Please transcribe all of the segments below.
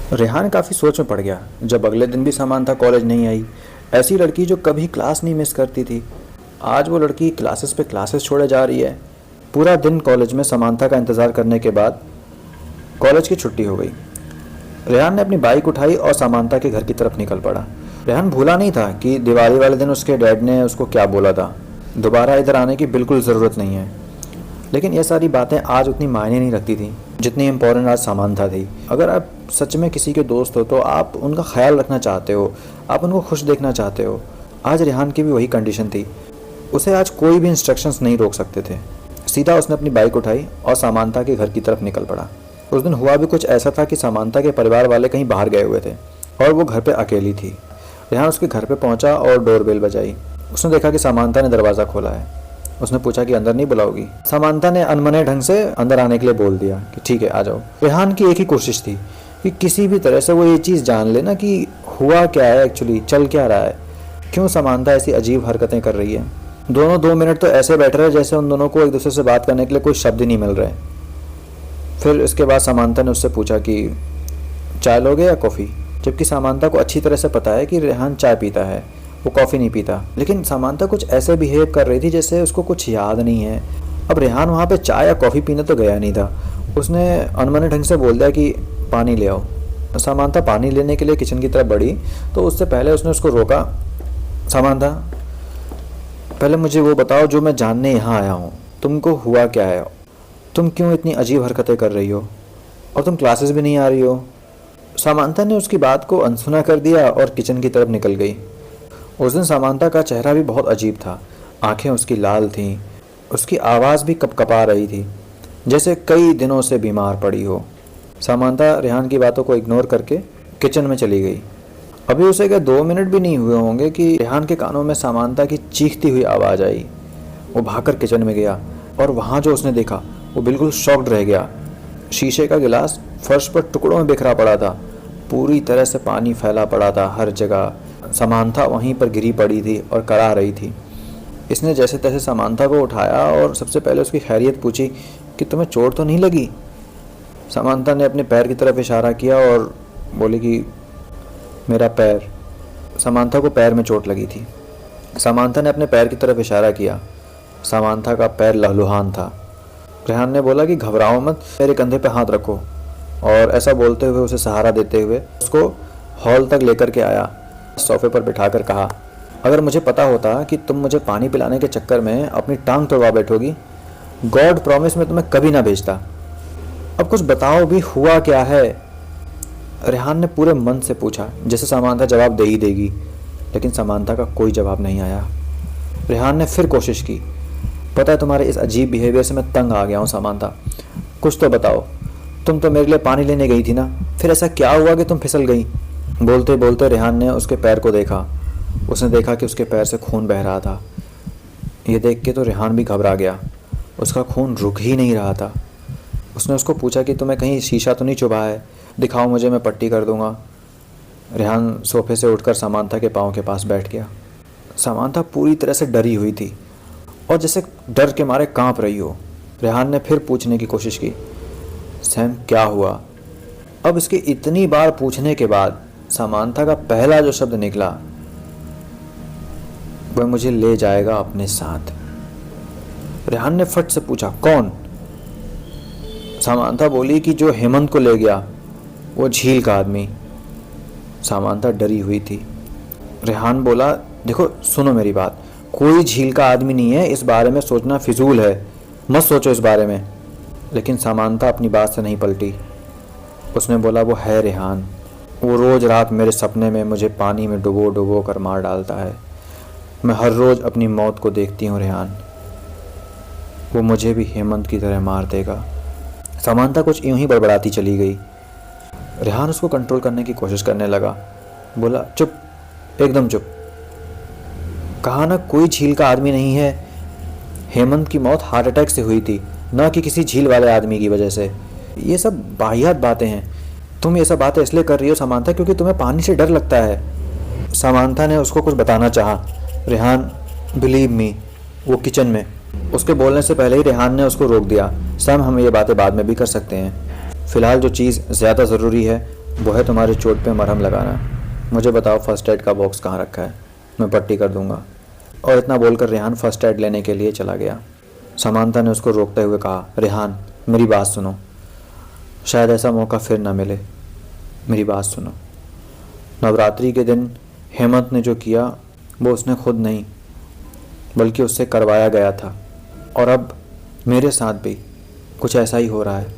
रेहान काफ़ी सोच में पड़ गया जब अगले दिन भी समांथा कॉलेज नहीं आई। ऐसी लड़की जो कभी क्लास नहीं मिस करती थी, आज वो लड़की क्लासेस पे क्लासेस छोड़े जा रही है। पूरा दिन कॉलेज में समांथा का इंतज़ार करने के बाद कॉलेज की छुट्टी हो गई। रेहान ने अपनी बाइक उठाई और समांथा के घर की तरफ निकल पड़ा। रेहान भूला नहीं था कि दिवाली वाले दिन उसके डैड ने उसको क्या बोला था, दोबारा इधर आने की बिल्कुल ज़रूरत नहीं है। लेकिन ये सारी बातें आज उतनी मायने नहीं रखती थी जितनी इम्पोर्टेंट आज समांथा थी। अगर आप सच में किसी के दोस्त हो तो आप उनका ख्याल रखना चाहते हो, आप उनको खुश देखना चाहते हो। आज रेहान की भी वही कंडीशन थी। उसे आज कोई भी इंस्ट्रक्शंस नहीं रोक सकते थे। सीधा उसने अपनी बाइक उठाई और समांथा के घर की तरफ निकल पड़ा। उस दिन हुआ भी कुछ ऐसा था कि समांथा के परिवार वाले कहीं बाहर गए हुए थे और वो घर पे अकेली थी। रेहान उसके घर पे पहुंचा और डोरबेल बजाई। उसने देखा कि समांथा ने दरवाज़ा खोला है। उसने पूछा कि अंदर नहीं बुलाओगी। समांथा ने अनमने ढंग से अंदर आने के लिए बोल दिया कि ठीक है आ जाओ। रेहान की एक ही कोशिश थी कि किसी भी तरह से वो ये चीज़ जान ले ना कि हुआ क्या है, एक्चुअली चल क्या रहा है, क्यों समांथा ऐसी अजीब हरकतें कर रही है। दोनों 2 मिनट तो ऐसे बैठ रहे जैसे उन दोनों को एक दूसरे से बात करने के लिए कोई शब्द ही नहीं मिल रहे। फिर इसके बाद समांथा ने उससे पूछा कि चाय लोगे या कॉफ़ी, जबकि समांथा को अच्छी तरह से पता है कि रेहान चाय पीता है, वो कॉफ़ी नहीं पीता। लेकिन समांथा कुछ ऐसे बिहेव कर रही थी जैसे उसको कुछ याद नहीं है। अब रेहान वहाँ पे चाय या कॉफ़ी पीने तो गया नहीं था। उसने अनमने ढंग से बोल दिया कि पानी ले आओ। समांथा पानी लेने के लिए किचन की तरफ बढ़ी तो उससे पहले उसने उसको रोका। समांथा, पहले मुझे वो बताओ जो मैं जानने यहाँ आया हूँ, तुमको हुआ क्या है, तुम क्यों इतनी अजीब हरकतें कर रही हो और तुम क्लासेस भी नहीं आ रही हो। समांथा ने उसकी बात को अनसुना कर दिया और किचन की तरफ निकल गई। उस दिन समांथा का चेहरा भी बहुत अजीब था। आंखें उसकी लाल थीं, उसकी आवाज़ भी कपकपा रही थी जैसे कई दिनों से बीमार पड़ी हो। समांथा रेहान की बातों को इग्नोर करके किचन में चली गई। अभी उसे क्या 2 मिनट भी नहीं हुए होंगे कि रेहान के कानों में समांथा की चीखती हुई आवाज़ आई। वो भागकर किचन में गया और वहाँ जो उसने देखा वो बिल्कुल शॉक्ड रह गया। शीशे का गिलास फर्श पर टुकड़ों में बिखरा पड़ा था, पूरी तरह से पानी फैला पड़ा था हर जगह। समांथा वहीं पर गिरी पड़ी थी और कड़ा रही थी। इसने जैसे तैसे समांथा को उठाया और सबसे पहले उसकी खैरियत पूछी कि तुम्हें चोट तो नहीं लगी। समांथा ने अपने पैर की तरफ इशारा किया और बोली कि मेरा पैर। समांथा को पैर में चोट लगी थी। समांथा ने अपने पैर की तरफ इशारा किया। समांथा का पैर लहलुहान था। रेहान ने बोला कि घबराओ मत, मेरे कंधे पे हाथ रखो, और ऐसा बोलते हुए उसे सहारा देते हुए उसको हॉल तक लेकर के आया। सोफे पर बिठाकर कहा, अगर मुझे पता होता कि तुम मुझे पानी पिलाने के चक्कर में अपनी टांग तोड़वा बैठोगी, गॉड प्रॉमिस मैं तुम्हें कभी ना भेजता। अब कुछ बताओ भी, हुआ क्या है। रेहान ने पूरे मन से पूछा जैसे समांथा जवाब दे ही देगी, लेकिन समांथा का कोई जवाब नहीं आया। रेहान ने फिर कोशिश की, पता है तुम्हारे इस अजीब बिहेवियर से मैं तंग आ गया हूँ समांथा, कुछ तो बताओ। तुम तो मेरे लिए पानी लेने गई थी ना, फिर ऐसा क्या हुआ कि तुम फिसल गई। बोलते बोलते रेहान ने उसके पैर को देखा। उसने देखा कि उसके पैर से खून बह रहा था। ये देख के तो रेहान भी घबरा गया। उसका खून रुक ही नहीं रहा था। उसने उसको पूछा कि तुम्हें कहीं शीशा तो नहीं चुभा है, दिखाओ मुझे, मैं पट्टी कर दूंगा। रेहान सोफे से उठकर समांथा के पाँव के पास बैठ गया। समांथा पूरी तरह से डरी हुई थी और जैसे डर के मारे कांप रही हो। रेहान ने फिर पूछने की कोशिश की, सैम क्या हुआ। अब इसके इतनी बार पूछने के बाद समांथा का पहला जो शब्द निकला वह मुझे ले जाएगा अपने साथ। रेहान ने फट से पूछा, कौन। समांथा बोली कि जो हेमंत को ले गया, वो झील का आदमी। समांथा डरी हुई थी। रेहान बोला, देखो सुनो मेरी बात, कोई झील का आदमी नहीं है, इस बारे में सोचना फिजूल है, मत सोचो इस बारे में। लेकिन समांथा अपनी बात से नहीं पलटी। उसने बोला, वो है रेहान, वो रोज़ रात मेरे सपने में मुझे पानी में डुबो डुबो कर मार डालता है। मैं हर रोज़ अपनी मौत को देखती हूँ रेहान, वो मुझे भी हेमंत की तरह मार देगा। समांथा कुछ यूं ही बड़बड़ाती चली गई। रेहान उसको कंट्रोल करने की कोशिश करने लगा। बोला, चुप, एकदम चुप। कहा ना कोई झील का आदमी नहीं है, हेमंत की मौत हार्ट अटैक से हुई थी, ना कि किसी झील वाले आदमी की वजह से। ये सब बाहियात बातें हैं। तुम ये सब बातें इसलिए कर रही हो समांथा क्योंकि तुम्हें पानी से डर लगता है। समांथा ने उसको कुछ बताना चाहा। रेहान, बिलीव मी, वो किचन में। उसके बोलने से पहले ही रेहान ने उसको रोक दिया। सैम, हम ये बातें बाद में भी कर सकते हैं, फ़िलहाल जो चीज़ ज़्यादा ज़रूरी है वो है तुम्हारी चोट पे मरहम लगाना। मुझे बताओ फर्स्ट एड का बॉक्स कहाँ रखा है, मैं पट्टी कर दूंगा। और इतना बोलकर रेहान फर्स्ट एड लेने के लिए चला गया। समांथा ने उसको रोकते हुए कहा, रेहान मेरी बात सुनो, शायद ऐसा मौका फिर ना मिले, मेरी बात सुनो। नवरात्रि के दिन हेमंत ने जो किया वो उसने खुद नहीं बल्कि उससे करवाया गया था, और अब मेरे साथ भी कुछ ऐसा ही हो रहा है।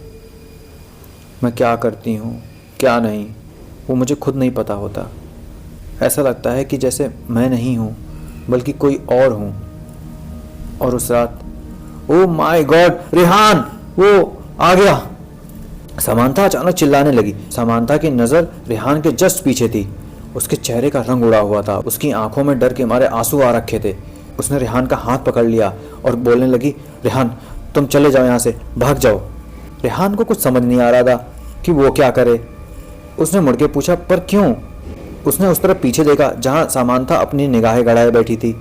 मैं क्या करती हूँ क्या नहीं वो मुझे खुद नहीं पता होता। ऐसा लगता है कि जैसे मैं नहीं हूँ बल्कि कोई और हूँ। और उस रात, ओ माय गॉड रेहान, वो आ गया। समांथा अचानक चिल्लाने लगी। समांथा की नज़र रेहान के जस्ट पीछे थी। उसके चेहरे का रंग उड़ा हुआ था, उसकी आंखों में डर के मारे आंसू आ रखे थे। उसने रेहान का हाथ पकड़ लिया और बोलने लगी, रेहान तुम चले जाओ यहाँ से, भाग जाओ। रेहान को कुछ समझ नहीं आ रहा था कि वो क्या करे। उसने मुड़ के पूछा, पर क्यों? उसने उस तरफ पीछे देखा जहाँ समांथा अपनी निगाहें गड़ाए बैठी थी,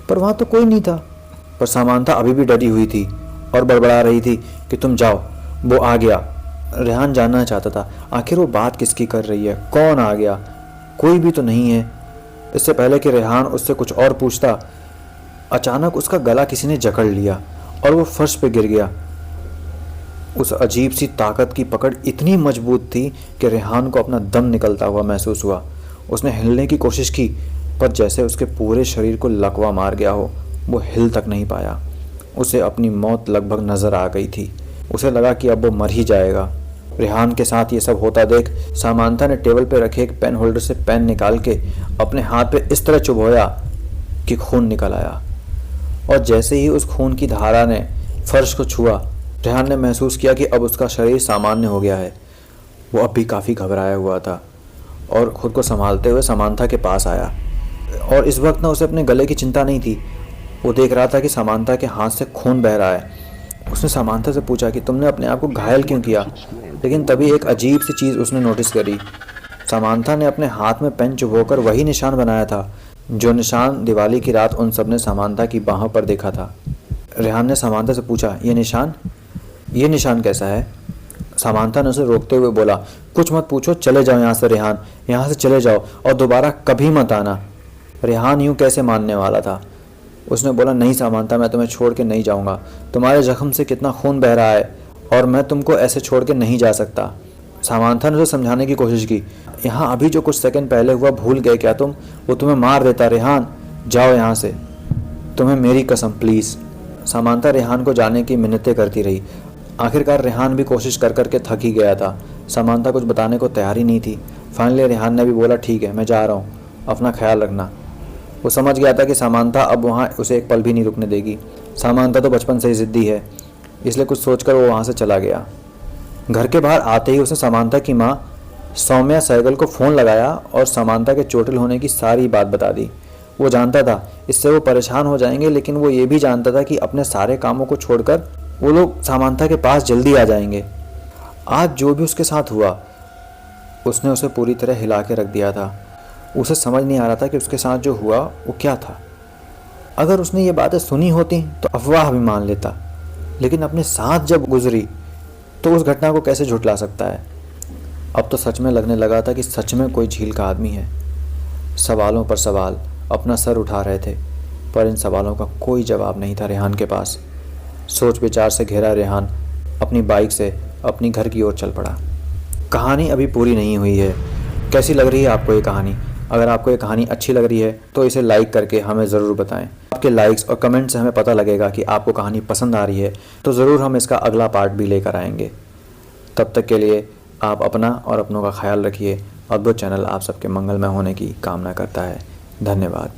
पर वहाँ तो कोई नहीं था। पर समांथा अभी भी डरी हुई थी और बड़बड़ा रही थी कि तुम जाओ, वो आ गया। रेहान जानना चाहता था आखिर वो बात किसकी कर रही है, कौन आ गया? कोई भी तो नहीं है। इससे पहले कि रेहान उससे कुछ और पूछता, अचानक उसका गला किसी ने जकड़ लिया और वो फर्श पे गिर गया। उस अजीब सी ताकत की पकड़ इतनी मजबूत थी कि रेहान को अपना दम निकलता हुआ महसूस हुआ। उसने हिलने की कोशिश की, पर जैसे उसके पूरे शरीर को लकवा मार गया हो, वो हिल तक नहीं पाया। उसे अपनी मौत लगभग नजर आ गई थी। उसे लगा कि अब वो मर ही जाएगा। रेहान के साथ ये सब होता देख समांथा ने टेबल पर रखे एक पेन होल्डर से पेन निकाल के अपने हाथ पे इस तरह चुभोया कि खून निकल आया। और जैसे ही उस खून की धारा ने फर्श को छुआ, रेहान ने महसूस किया कि अब उसका शरीर सामान्य हो गया है। वो अब भी काफ़ी घबराया हुआ था और खुद को संभालते हुए समांथा के पास आया। और इस वक्त ना उसे अपने गले की चिंता नहीं थी। वो देख रहा था कि समांथा के हाथ से खून बह रहा है। उसने समांथा से पूछा कि तुमने अपने आप को घायल क्यों किया? लेकिन तभी एक अजीब सी चीज़ उसने नोटिस करी। समांथा ने अपने हाथ में पेन चुभोकर वही निशान बनाया था जो निशान दिवाली की रात उन सब ने समांथा की बाहों पर देखा था। रेहान ने समांथा से पूछा, ये निशान कैसा है? समांथा ने उसे रोकते हुए बोला, कुछ मत पूछो, चले जाओ यहाँ से रेहान, यहाँ से चले जाओ और दोबारा कभी मत आना। रेहान यूँ कैसे मानने वाला था। उसने बोला, नहीं समांथा, मैं तुम्हें छोड़ के नहीं जाऊँगा। तुम्हारे जख्म से कितना खून बह रहा है और मैं तुमको ऐसे छोड़ के नहीं जा सकता। समांथा ने उसे समझाने की कोशिश की, यहाँ अभी जो कुछ सेकंड पहले हुआ भूल गए क्या तुम? वो तुम्हें मार देता। रेहान जाओ यहाँ से, तुम्हें मेरी कसम प्लीज़। समांथा रेहान को जाने की मिन्नतें करती रही। आखिरकार रेहान भी कोशिश कर कर के थक ही गया था। समांथा कुछ बताने को तैयार ही नहीं थी। फाइनली रेहान ने भी बोला, ठीक है मैं जा रहा हूँ, अपना ख्याल रखना। वो समझ गया था कि समांथा अब वहाँ उसे एक पल भी नहीं रुकने देगी। समांथा तो बचपन से ही ज़िद्दी है, इसलिए कुछ सोचकर वो वहाँ से चला गया। घर के बाहर आते ही उसने समांथा की माँ सौम्या सहगल को फ़ोन लगाया और समांथा के चोटिल होने की सारी बात बता दी। वो जानता था इससे वो परेशान हो जाएंगे, लेकिन वो ये भी जानता था कि अपने सारे कामों को छोड़कर वो लोग समांथा के पास जल्दी आ जाएंगे। आज जो भी उसके साथ हुआ उसने उसे पूरी तरह हिला के रख दिया था। उसे समझ नहीं आ रहा था कि उसके साथ जो हुआ वो क्या था। अगर उसने ये बातें सुनी होती तो अफवाह भी मान लेता, लेकिन अपने साथ जब गुजरी तो उस घटना को कैसे झुठला सकता है। अब तो सच में लगने लगा था कि सच में कोई झील का आदमी है। सवालों पर सवाल अपना सर उठा रहे थे, पर इन सवालों का कोई जवाब नहीं था रेहान के पास। सोच विचार से घिरा रेहान अपनी बाइक से अपनी घर की ओर चल पड़ा। कहानी अभी पूरी नहीं हुई है। कैसी लग रही है आपको ये कहानी? अगर आपको ये कहानी अच्छी लग रही है तो इसे लाइक करके हमें ज़रूर बताएं। आपके लाइक्स और कमेंट से हमें पता लगेगा कि आपको कहानी पसंद आ रही है, तो ज़रूर हम इसका अगला पार्ट भी लेकर आएंगे। तब तक के लिए आप अपना और अपनों का ख्याल रखिए। अद्भुत चैनल आप सबके मंगलमय होने की कामना करता है। धन्यवाद।